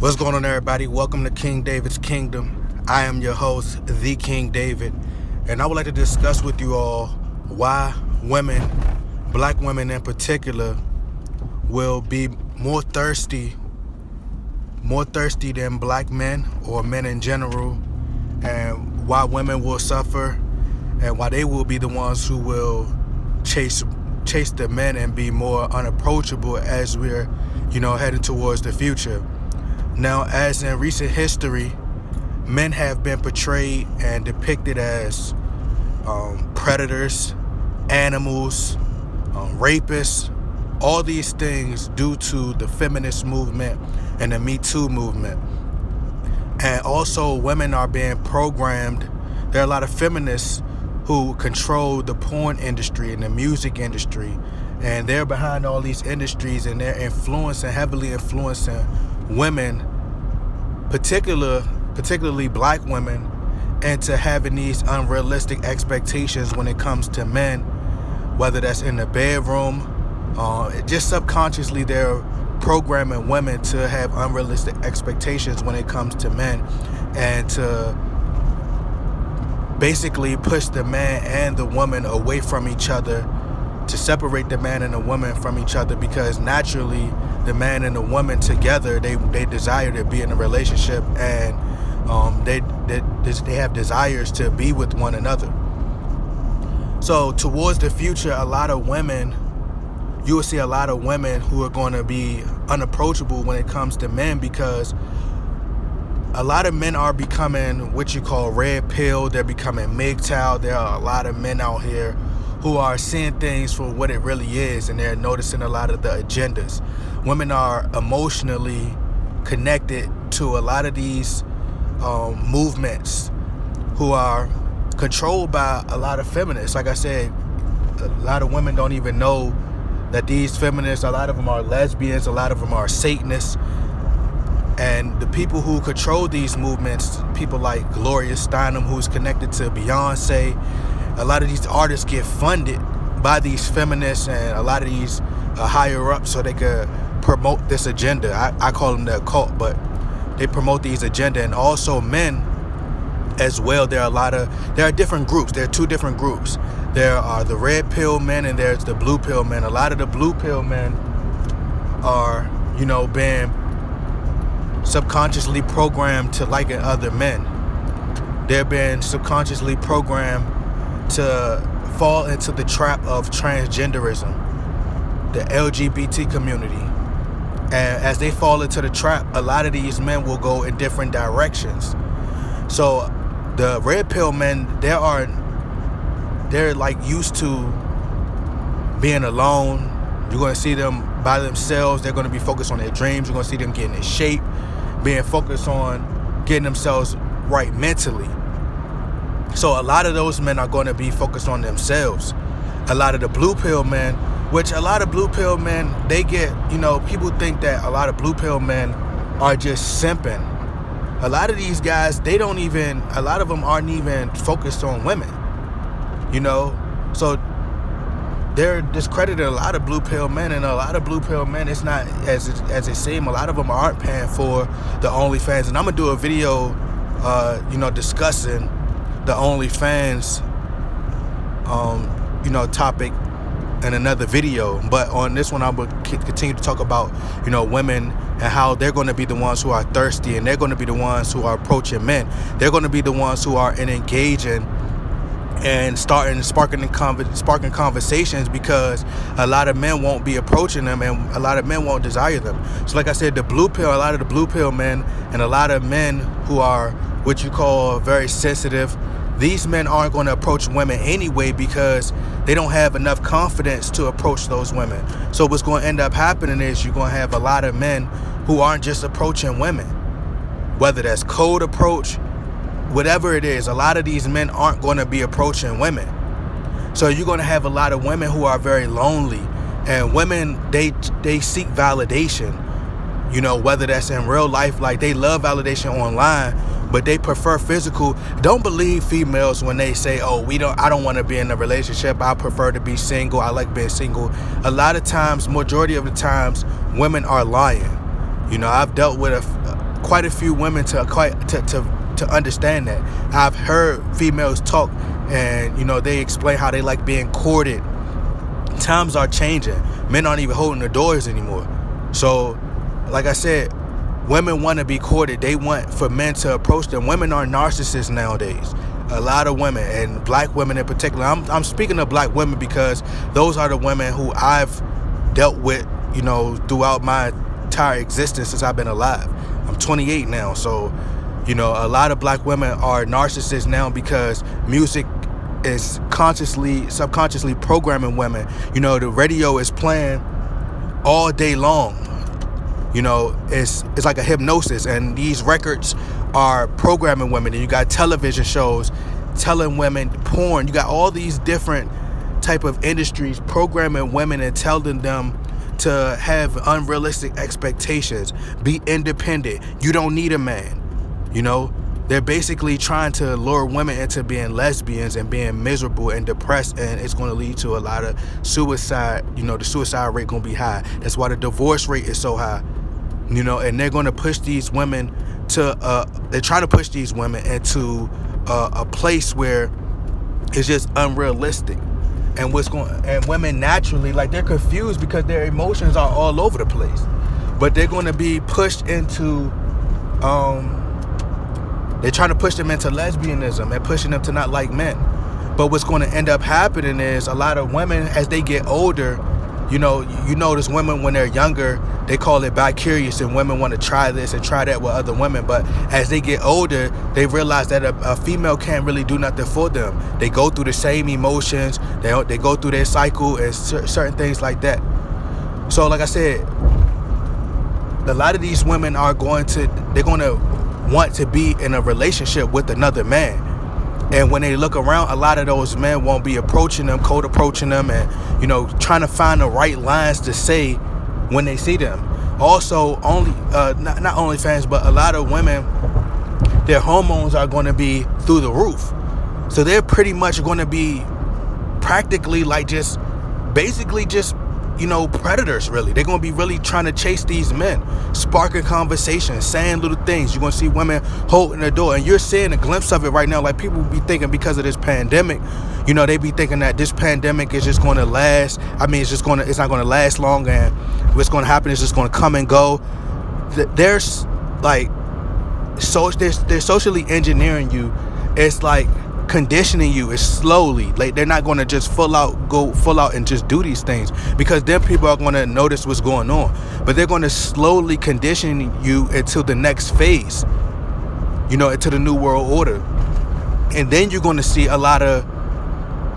What's going on, everybody? Welcome to King David's Kingdom. I am your host, The King David, and I would like to discuss with you all why women, black women in particular, will be more thirsty than black men or men in general, and why women will suffer, and why they will be the ones who will chase the men and be more unapproachable as we're, heading towards the future. Now, as in recent history, men have been portrayed and depicted as predators, animals, rapists, all these things due to the feminist movement and the Me Too movement. And also, women are being programmed. There are a lot of feminists who control the porn industry and the music industry, and they're behind all these industries, and they're heavily influencing women, particularly black women, into having these unrealistic expectations when it comes to men, whether that's in the bedroom. Just subconsciously, they're programming women to have unrealistic expectations when it comes to men, and to basically push the man and the woman away from each other, to separate the man and the woman from each other, because naturally the man and the woman together, they desire to be in a relationship, and they have desires to be with one another. So towards the future, you will see a lot of women who are going to be unapproachable when it comes to men, because a lot of men are becoming what you call red pill. They're becoming MGTOW. There are a lot of men out here who are seeing things for what it really is, and they're noticing a lot of the agendas. Women are emotionally connected to a lot of these movements who are controlled by a lot of feminists. Like I said, a lot of women don't even know that these feminists, a lot of them are lesbians, a lot of them are Satanists. And the people who control these movements, people like Gloria Steinem, who's connected to Beyonce, a lot of these artists get funded by these feminists and a lot of these higher ups so they could promote this agenda. I call them the occult, but they promote these agenda. And also men as well. There are different groups. There are two different groups. There are the red pill men and there's the blue pill men. A lot of the blue pill men are, being subconsciously programmed to liking other men. They're being subconsciously programmed to fall into the trap of transgenderism, the LGBT community. And as they fall into the trap, a lot of these men will go in different directions. So the red pill men, they're like used to being alone. You're going to see them by themselves. They're going to be focused on their dreams. You're going to see them getting in shape, being focused on getting themselves right mentally. So a lot of those men are going to be focused on themselves. A lot of the blue pill men, they get, people think that a lot of blue pill men are just simping. A lot of these guys, a lot of them aren't even focused on women, So they're discrediting a lot of blue pill men, and a lot of blue pill men, it's not as it seems. A lot of them aren't paying for the OnlyFans, and I'm gonna do a video, discussing the OnlyFans, topic in another video. But on this one, I will continue to talk about, women and how they're going to be the ones who are thirsty, and they're going to be the ones who are approaching men. They're going to be the ones who are engaging and sparking conversations, because a lot of men won't be approaching them, and a lot of men won't desire them. So like I said, a lot of the blue pill men and a lot of men who are what you call very sensitive, these men aren't going to approach women anyway, because they don't have enough confidence to approach those women. So what's going to end up happening is you're going to have a lot of men who aren't just approaching women, whether that's cold approach, whatever it is. A lot of these men aren't going to be approaching women. So you're going to have a lot of women who are very lonely, and women, they seek validation, whether that's in real life, like they love validation online, but they prefer physical. Don't believe females when they say, I don't want to be in a relationship, I prefer to be single, I like being single. A lot of times, majority of the times, women are lying. I've dealt with quite a few women to understand that. I've heard females talk, and they explain how they like being courted. Times are changing. Men aren't even holding the doors anymore. So, like I said, women want to be courted. They want for men to approach them. Women are narcissists nowadays. A lot of women, and black women in particular. I'm speaking of black women because those are the women who I've dealt with, throughout my entire existence since I've been alive. I'm 28 now, so a lot of black women are narcissists now because music is subconsciously programming women. The radio is playing all day long. It's like a hypnosis, and these records are programming women. And you got television shows telling women, porn. You got all these different type of industries programming women and telling them to have unrealistic expectations, be independent. You don't need a man. They're basically trying to lure women into being lesbians and being miserable and depressed, and it's going to lead to a lot of suicide. The suicide rate going to be high. That's why the divorce rate is so high. And they're going to push these women they're trying to push these women into a place where it's just unrealistic. And and women naturally, they're confused because their emotions are all over the place. But they're going to be pushed into they're trying to push them into lesbianism and pushing them to not like men. But what's going to end up happening is a lot of women, as they get older, you notice women when they're younger, they call it bi-curious, and women want to try this and try that with other women. But as they get older, they realize that a female can't really do nothing for them. They go through the same emotions. They go through their cycle and certain things like that. So like I said, a lot of these women they're going to want to be in a relationship with another man. And when they look around, a lot of those men won't be approaching them, cold approaching them, and trying to find the right lines to say when they see them. Also, not only fans, but a lot of women, their hormones are going to be through the roof. So they're pretty much going to be practically basically predators, really. They're going to be really trying to chase these men, sparking conversations, saying little things. You're going to see women holding the door, and you're seeing a glimpse of it right now. Like, people be thinking because of this pandemic, they be thinking that this pandemic is just going to last. I mean, it's not going to last long, and what's going to happen is just going to come and go. They're socially engineering you. It's like conditioning you is slowly. They're not going to just go full out and just do these things, because then people are going to notice what's going on. But they're going to slowly condition you until the next phase, into the new world order. And then you're going to see a lot of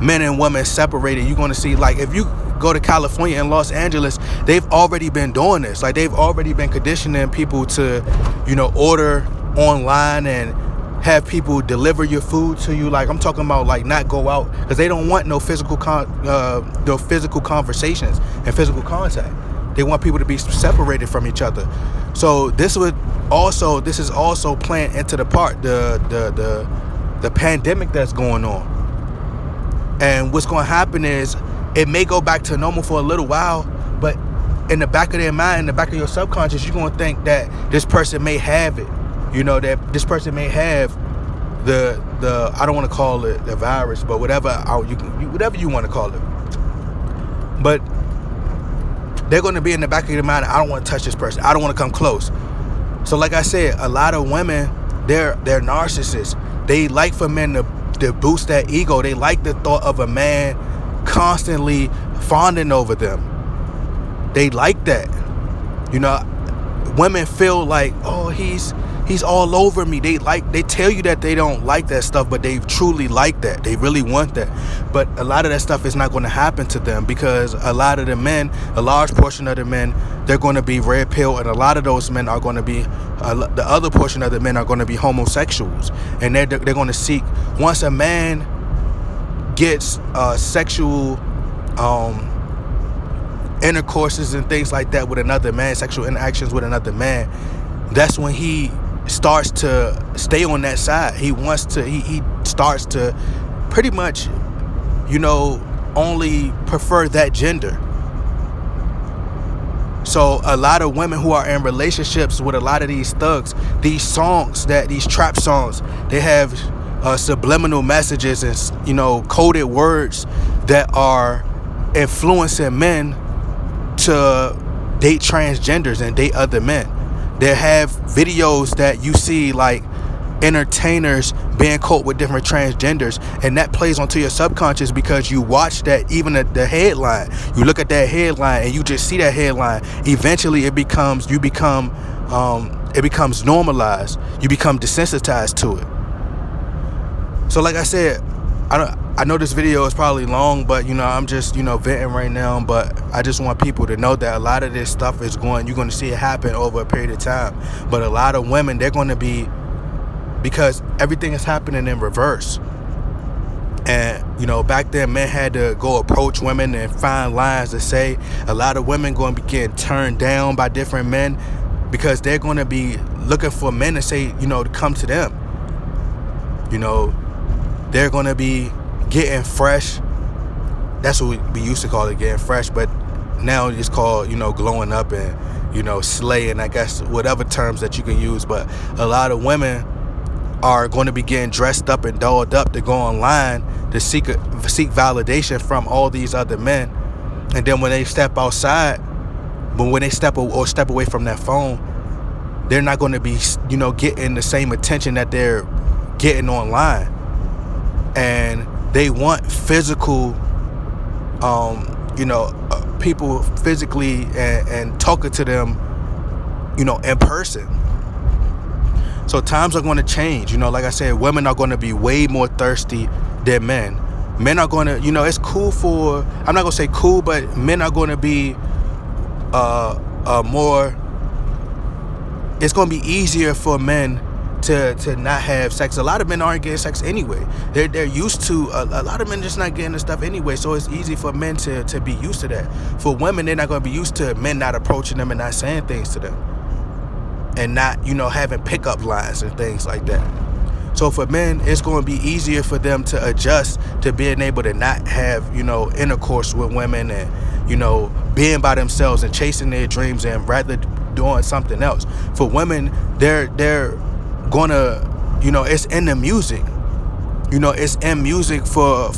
men and women separated. You're going to see, if you go to California and Los Angeles, they've already been doing this. They've already been conditioning people to, order online and have people deliver your food to you. I'm talking about not go out, because they don't want no physical conversations and physical contact. They want people to be separated from each other. So this is also playing into the part the pandemic that's going on. And what's going to happen is it may go back to normal for a little while, but in the back of their mind, in the back of your subconscious, you're going to think that this person may have it. That this person may have the I don't want to call it the virus, but whatever you want to call it. But they're going to be in the back of your mind, I don't want to touch this person. I don't want to come close. So like I said, a lot of women, they're narcissists. They like for men to boost that ego. They like the thought of a man constantly fawning over them. They like that. Women feel like, oh, he's all over me. They tell you that they don't like that stuff, but they truly like that. They really want that. But a lot of that stuff is not going to happen to them, because a lot of the men, a large portion of the men, they're going to be red pill, and a lot of those men are going to be, the other portion of the men are going to be homosexuals. And they're going to seek, once a man gets sexual intercourses and things like that with another man, sexual interactions with another man, that's when he starts to stay on that side. He starts to pretty much, only prefer that gender. So a lot of women who are in relationships with a lot of these thugs, these songs, these trap songs, they have subliminal messages and, you know, coded words that are influencing men to date transgenders and date other men. They have videos that you see, like entertainers being caught with different transgenders, and that plays onto your subconscious because you watch that. Even the headline, you look at that headline and you just see that headline. Eventually it becomes normalized. You become desensitized to it. So like I said, I know this video is probably long, but, you know, I'm just, you know, venting right now. But I just want people to know that a lot of this stuff is you're going to see it happen over a period of time. But a lot of women, they're going to be, because everything is happening in reverse. And, you know, back then men had to go approach women and find lines to say. A lot of women going to be getting turned down by different men because they're going to be looking for men to say, you know, to come to them. You know, they're going to be getting fresh. That's what we used to call it, getting fresh, but now it's called, you know, glowing up and, you know, slaying, I guess, whatever terms that you can use. But a lot of women are going to be getting dressed up and dolled up to go online to seek validation from all these other men. And then when they step outside, but when they step away from that phone, they're not going to be, you know, getting the same attention that they're getting online. And they want physical, you know, people physically and talking to them, you know, in person. So times are going to change. You know, like I said, women are going to be way more thirsty than men. Men are going to, you know, it's cool for, I'm not going to say cool, but men are going to be more, it's going to be easier for men to not have sex. A lot of men aren't getting sex anyway. They're used to, a lot of men just not getting the stuff anyway, so it's easy for men to be used to that. For women, they're not going to be used to men not approaching them and not saying things to them, and not, you know, having pickup lines and things like that. So for men, it's going to be easier for them to adjust to being able to not have, you know, intercourse with women and, you know, being by themselves and chasing their dreams and rather doing something else. For women, they're going to, you know, it's in the music. You know, it's in music for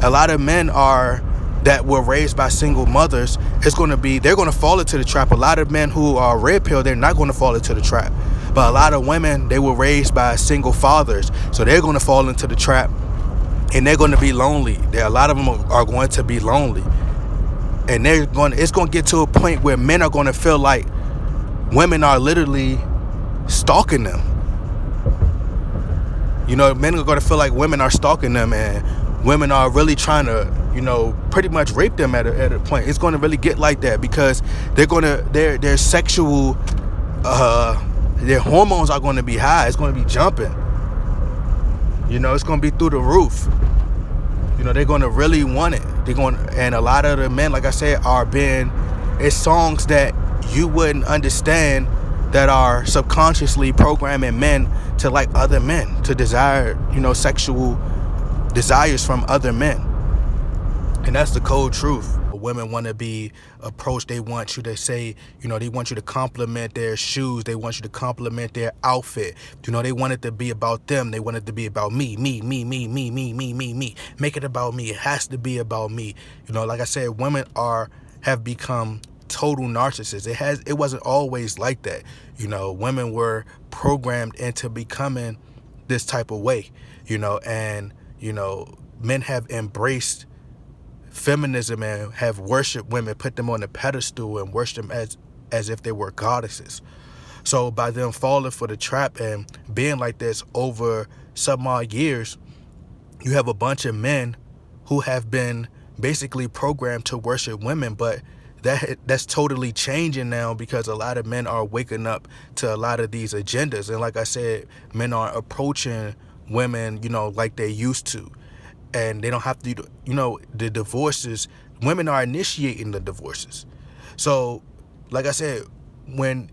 a lot of men that were raised by single mothers. It's going to be, they're going to fall into the trap. A lot of men who are red pill, they're not going to fall into the trap. But a lot of women, they were raised by single fathers, so they're going to fall into the trap, and they're going to be lonely. A lot of them are going to be lonely, and it's going to get to a point where men are going to feel like women are literally stalking them. You know, men are going to feel like women are stalking them, and women are really trying to, you know, pretty much rape them at a point. It's going to really get like that because their sexual, their hormones are going to be high. It's going to be jumping. You know, it's going to be through the roof. You know, they're going to really want it. And a lot of the men, like I said, it's songs that you wouldn't understand that are subconsciously programming men to like other men, to desire, you know, sexual desires from other men. And that's the cold truth. Women want to be approached. They want you to say, you know, they want you to compliment their shoes. They want you to compliment their outfit. You know, they want it to be about them. They want it to be about me. Make it about me. It has to be about me. You know, like I said, women have become total narcissists. It wasn't always like that. You know, women were programmed into becoming this type of way, you know, and, you know, men have embraced feminism and have worshiped women, put them on a pedestal and worship them as if they were goddesses. So by them falling for the trap and being like this over some odd years, you have a bunch of men who have been basically programmed to worship women. But that's totally changing now because a lot of men are waking up to a lot of these agendas. And like I said, men are approaching women, you know, like they used to. And they don't have to, you know, the divorces, women are initiating the divorces. So, like I said, when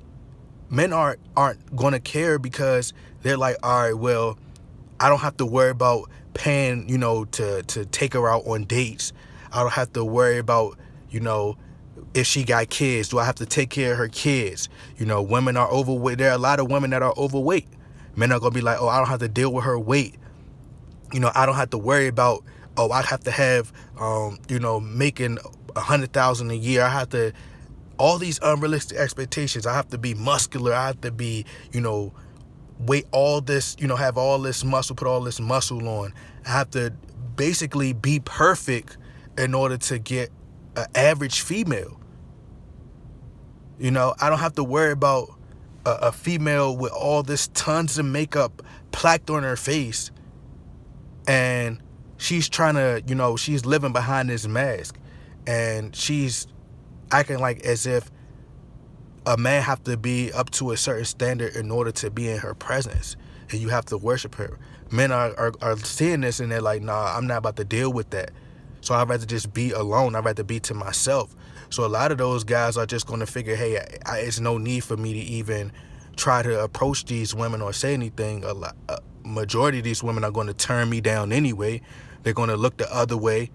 men aren't going to care because they're like, all right, well, I don't have to worry about paying, you know, to take her out on dates. I don't have to worry about, you know, if she got kids, do I have to take care of her kids? You know, women are overweight. There are a lot of women that are overweight. Men are going to be like, oh, I don't have to deal with her weight. You know, I don't have to worry about, oh, I have to have, you know, making $100,000 a year. I have to, all these unrealistic expectations. I have to be muscular. I have to be, you know, weight all this, you know, have all this muscle, put all this muscle on. I have to basically be perfect in order to get an average female. You know, I don't have to worry about a female with all this tons of makeup plaqued on her face, and she's trying to, you know, she's living behind this mask, and she's acting like as if a man have to be up to a certain standard in order to be in her presence, and you have to worship her. Men are seeing this, and they're like, nah, I'm not about to deal with that. So I'd rather just be alone. I'd rather be to myself. So a lot of those guys are just going to figure, hey, it's no need for me to even try to approach these women or say anything. A majority of these women are going to turn me down anyway. They're going to look the other way.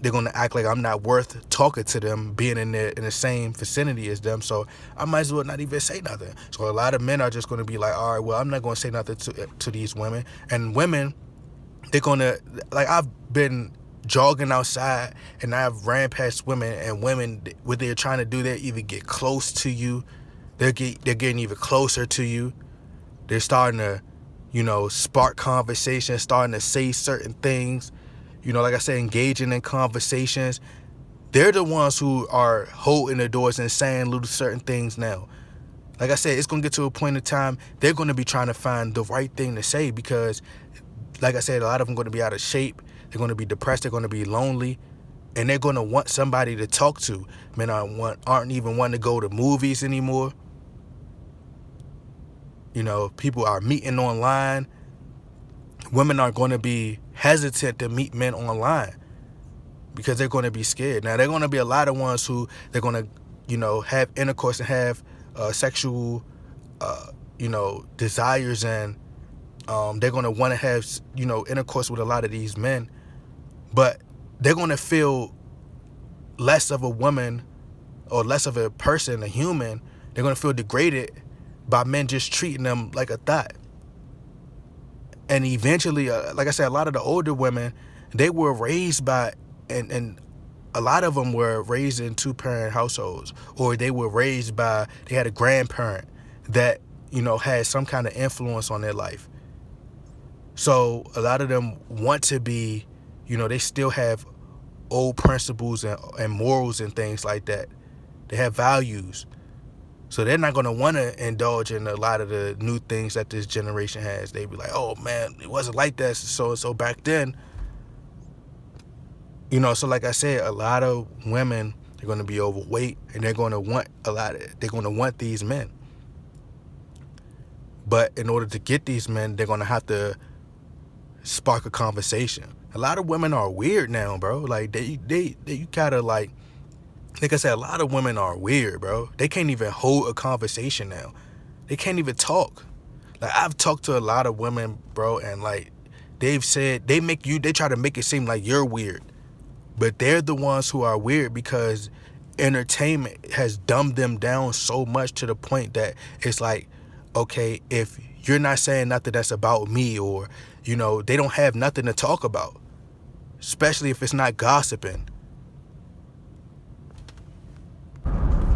They're going to act like I'm not worth talking to them, being in the same vicinity as them. So I might as well not even say nothing. So a lot of men are just going to be like, all right, well, I'm not going to say nothing to these women. And women, they're going to, like, I've been jogging outside and I've ran past women, and women, what they're trying to do, they either get close to you, they're getting even closer to you. They're starting to, you know, spark conversation, starting to say certain things. You know, like I said, engaging in conversations. They're the ones who are holding the doors and saying little certain things now. Like I said, it's going to get to a point in time, they're going to be trying to find the right thing to say because, like I said, a lot of them are going to be out of shape. They're going to be depressed. They're going to be lonely. And they're going to want somebody to talk to. Men aren't even wanting to go to movies anymore. You know, people are meeting online. Women are going to be hesitant to meet men online because they're going to be scared. Now, there are going to be a lot of ones who they're going to, you know, have intercourse and have sexual, you know, desires, and they're going to want to have, you know, intercourse with a lot of these men. But they're going to feel less of a woman or less of a person, a human. They're going to feel degraded by men just treating them like a thought. And eventually, like I said, a lot of the older women, they were raised by, and a lot of them were raised in two-parent households, or they were raised by, they had a grandparent that, you know, had some kind of influence on their life. So a lot of them want to be, you know, they still have old principles and morals and things like that. They have values. So they're not going to want to indulge in a lot of the new things that this generation has. They be like, oh, man, it wasn't like that so back then. You know, so like I said, a lot of women are going to be overweight, and they're going to want they're going to want these men. But in order to get these men, they're going to have to spark a conversation. A lot of women are weird now, bro. Like, you gotta, like I said, a lot of women are weird, bro. They can't even hold a conversation now. They can't even talk. Like, I've talked to a lot of women, bro, and like they've said, they try to make it seem like you're weird. But they're the ones who are weird because entertainment has dumbed them down so much to the point that it's like, okay, if you're not saying nothing that's about me, or, you know, they don't have nothing to talk about, especially if it's not gossiping.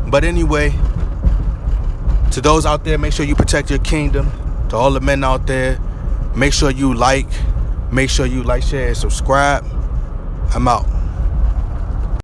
But anyway, to those out there, make sure you protect your kingdom. To all the men out there, make sure you like, share, and subscribe. I'm out.